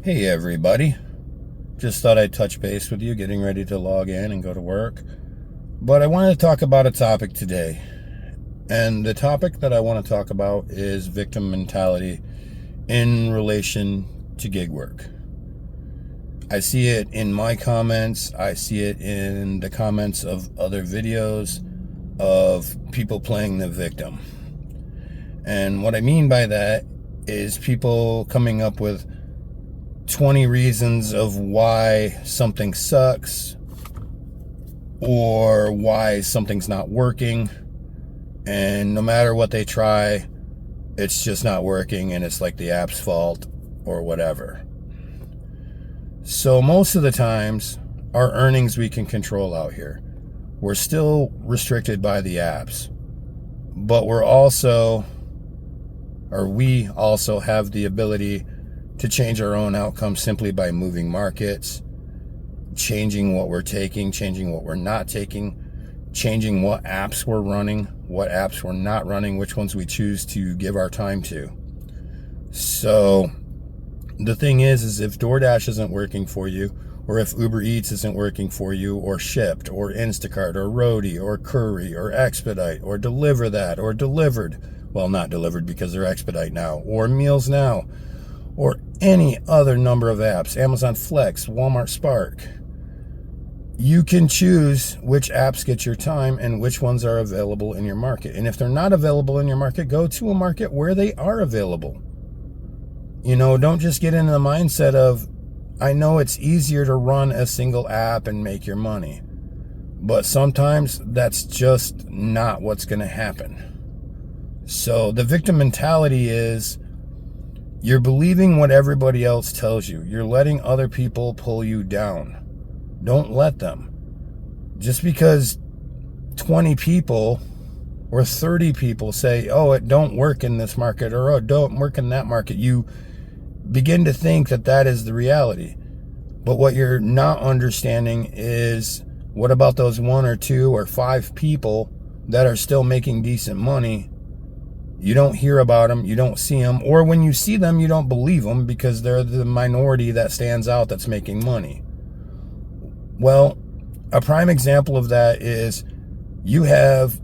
Hey everybody, just thought I'd touch base with you, getting ready to log in and go to work. But I wanted to talk about a topic today. And the topic that I want to talk about is victim mentality in relation to gig work. I see it in my comments, I see it in the comments of other videos of people playing the victim. And what I mean by that is people coming up with 20 reasons of why something sucks or why something's not working, and no matter what they try, it's just not working, and it's like the app's fault or whatever. So most of the times, our earnings we can control out here. We're still restricted by the apps, but we also have the ability to change our own outcome simply by moving markets, changing what we're taking, changing what we're not taking, changing what apps we're running, what apps we're not running, which ones we choose to give our time to. So the thing is if DoorDash isn't working for you, or if Uber Eats isn't working for you, or Shipt, or Instacart, or Roadie, or Curry, or Expedite, or Deliver That, or Delivered, well, not Delivered because they're Expedite now, or Meals Now, or any other number of apps, Amazon Flex, Walmart Spark, you can choose which apps get your time and which ones are available in your market. And if they're not available in your market, go to a market where they are available. You know, don't just get into the mindset of, I know it's easier to run a single app and make your money, but sometimes that's just not what's going to happen. So the victim mentality is, you're believing what everybody else tells you. You're letting other people pull you down. Don't let them. Just because 20 people or 30 people say, oh, it don't work in this market, or oh, it don't work in that market, you begin to think that that is the reality. But what you're not understanding is, what about those 1 or 2 or 5 people that are still making decent money? You don't hear about them, you don't see them, or when you see them, you don't believe them because they're the minority that stands out that's making money. Well, a prime example of that is you have,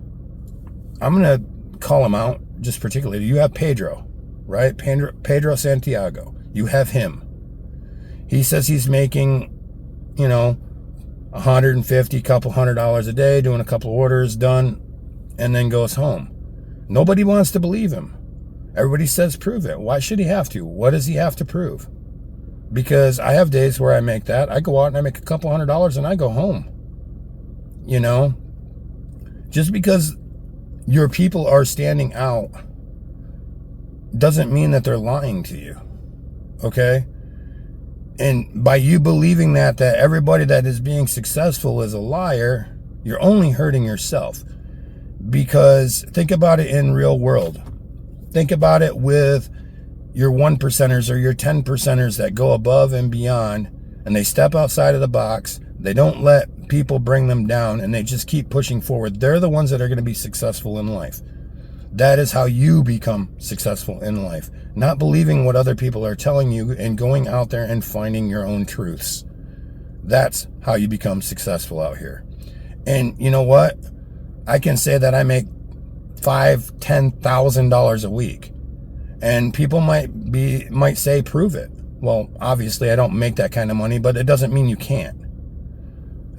I'm going to call him out just particularly, you have Pedro, right? Pedro Santiago. You have him. He says he's making, $150, couple $100 a day, doing a couple orders, done, and then goes home. Nobody wants to believe him. Everybody says prove it. Why should he have to? What does he have to prove? Because I have days where I make that. I go out and I make a couple $100 and I go home. Just because your people are standing out doesn't mean that they're lying to you. Okay? And by you believing that everybody that is being successful is a liar, you're only hurting yourself. Because think about it in real world. Think about it with your 1%ers or your 10%ers that go above and beyond, and they step outside of the box. They don't let people bring them down, and they just keep pushing forward. They're the ones that are going to be successful in life. That is how you become successful in life. Not believing what other people are telling you and going out there and finding your own truths. That's how you become successful out here. And you know what? I can say that I make $5,000-$10,000 a week, and people might say prove it. Well, obviously I don't make that kind of money, but it doesn't mean you can't.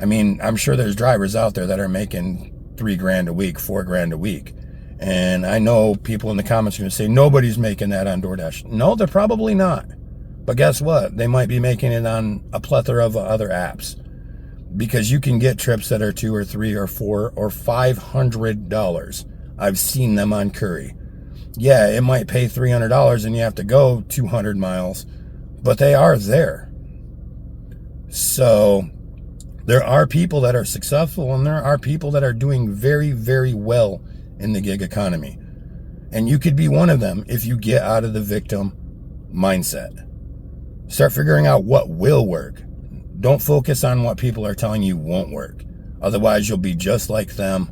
I mean, I'm sure there's drivers out there that are making $3,000 a week, $4,000 a week, and I know people in the comments are going to say nobody's making that on DoorDash. No, they're probably not, but guess what? They might be making it on a plethora of other apps. Because you can get trips that are $2 or $3 or $4 or $500. I've seen them on Curry. Yeah, it might pay $300 and you have to go 200 miles, but they are there. So there are people that are successful, and there are people that are doing very, very well in the gig economy. And you could be one of them if you get out of the victim mindset. Start figuring out what will work. Don't focus on what people are telling you won't work. Otherwise, you'll be just like them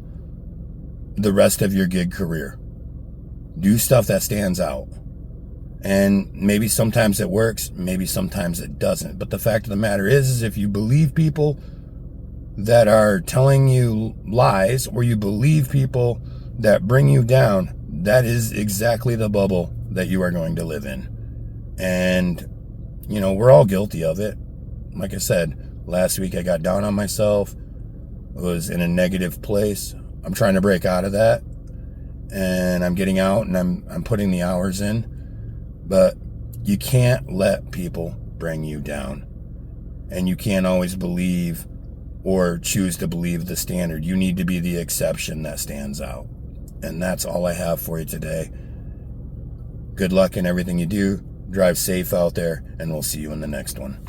the rest of your gig career. Do stuff that stands out. And maybe sometimes it works, maybe sometimes it doesn't. But the fact of the matter is if you believe people that are telling you lies, or you believe people that bring you down, that is exactly the bubble that you are going to live in. And, you know, we're all guilty of it. Like I said, last week I got down on myself, was in a negative place. I'm trying to break out of that, and I'm getting out, and I'm putting the hours in. But you can't let people bring you down. And you can't always believe or choose to believe the standard. You need to be the exception that stands out. And that's all I have for you today. Good luck in everything you do. Drive safe out there, and we'll see you in the next one.